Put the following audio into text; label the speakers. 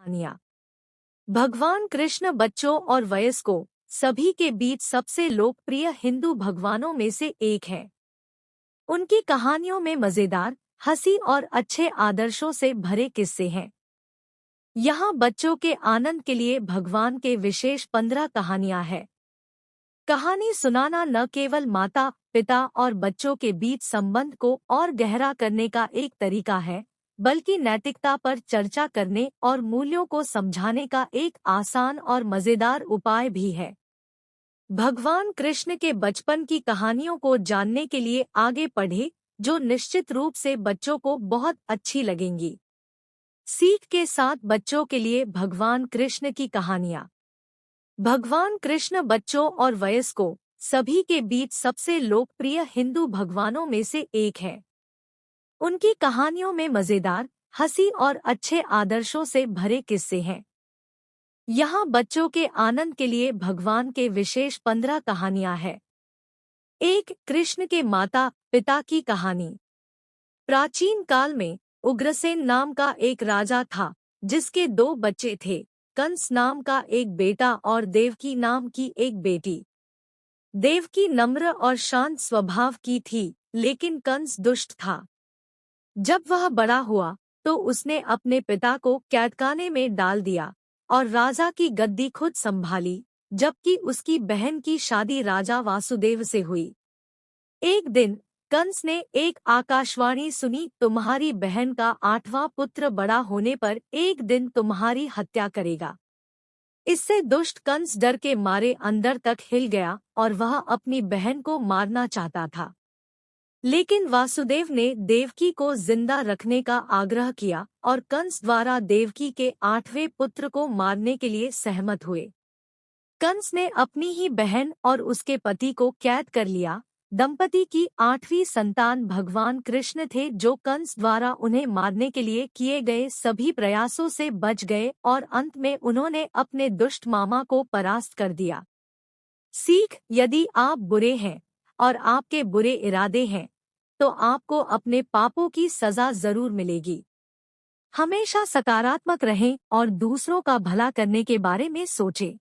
Speaker 1: कहानियाँ। भगवान कृष्ण बच्चों और वयस्कों सभी के बीच सबसे लोकप्रिय हिंदू भगवानों में से एक है। उनकी कहानियों में मजेदार, हंसी और अच्छे आदर्शों से भरे किस्से हैं। यहाँ बच्चों के आनंद के लिए भगवान के विशेष 15 कहानियाँ हैं। कहानी सुनाना न केवल माता पिता और बच्चों के बीच संबंध को और गहरा करने का एक तरीका है, बल्कि नैतिकता पर चर्चा करने और मूल्यों को समझाने का एक आसान और मजेदार उपाय भी है। भगवान कृष्ण के बचपन की कहानियों को जानने के लिए आगे बढ़े, जो निश्चित रूप से बच्चों को बहुत अच्छी लगेंगी। सीख के साथ बच्चों के लिए भगवान कृष्ण की कहानियाँ। भगवान कृष्ण बच्चों और वयस्कों सभी के बीच सबसे लोकप्रिय हिंदू भगवानों में से एक है। उनकी कहानियों में मजेदार, हंसी और अच्छे आदर्शों से भरे किस्से हैं। यहाँ बच्चों के आनंद के लिए भगवान के विशेष 15 कहानियाँ हैं। एक, कृष्ण के माता पिता की कहानी। प्राचीन काल में उग्रसेन नाम का एक राजा था, जिसके 2 बच्चे थे, कंस नाम का एक बेटा और देवकी नाम की एक बेटी। देवकी नम्र और शांत स्वभाव की थी, लेकिन कंस दुष्ट था। जब वह बड़ा हुआ तो उसने अपने पिता को कैदखाने में डाल दिया और राजा की गद्दी खुद संभाली, जबकि उसकी बहन की शादी राजा वासुदेव से हुई। एक दिन कंस ने एक आकाशवाणी सुनी, तुम्हारी बहन का 8वां पुत्र बड़ा होने पर एक दिन तुम्हारी हत्या करेगा। इससे दुष्ट कंस डर के मारे अंदर तक हिल गया और वह अपनी बहन को मारना चाहता था। लेकिन वासुदेव ने देवकी को जिंदा रखने का आग्रह किया और कंस द्वारा देवकी के 8वें पुत्र को मारने के लिए सहमत हुए। कंस ने अपनी ही बहन और उसके पति को कैद कर लिया। दंपति की 8वीं संतान भगवान कृष्ण थे, जो कंस द्वारा उन्हें मारने के लिए किए गए सभी प्रयासों से बच गए और अंत में उन्होंने अपने दुष्ट मामा को परास्त कर दिया। सीख, यदि आप बुरे हैं और आपके बुरे इरादे हैं, तो आपको अपने पापों की सजा जरूर मिलेगी। हमेशा सकारात्मक रहें और दूसरों का भला करने के बारे में सोचें।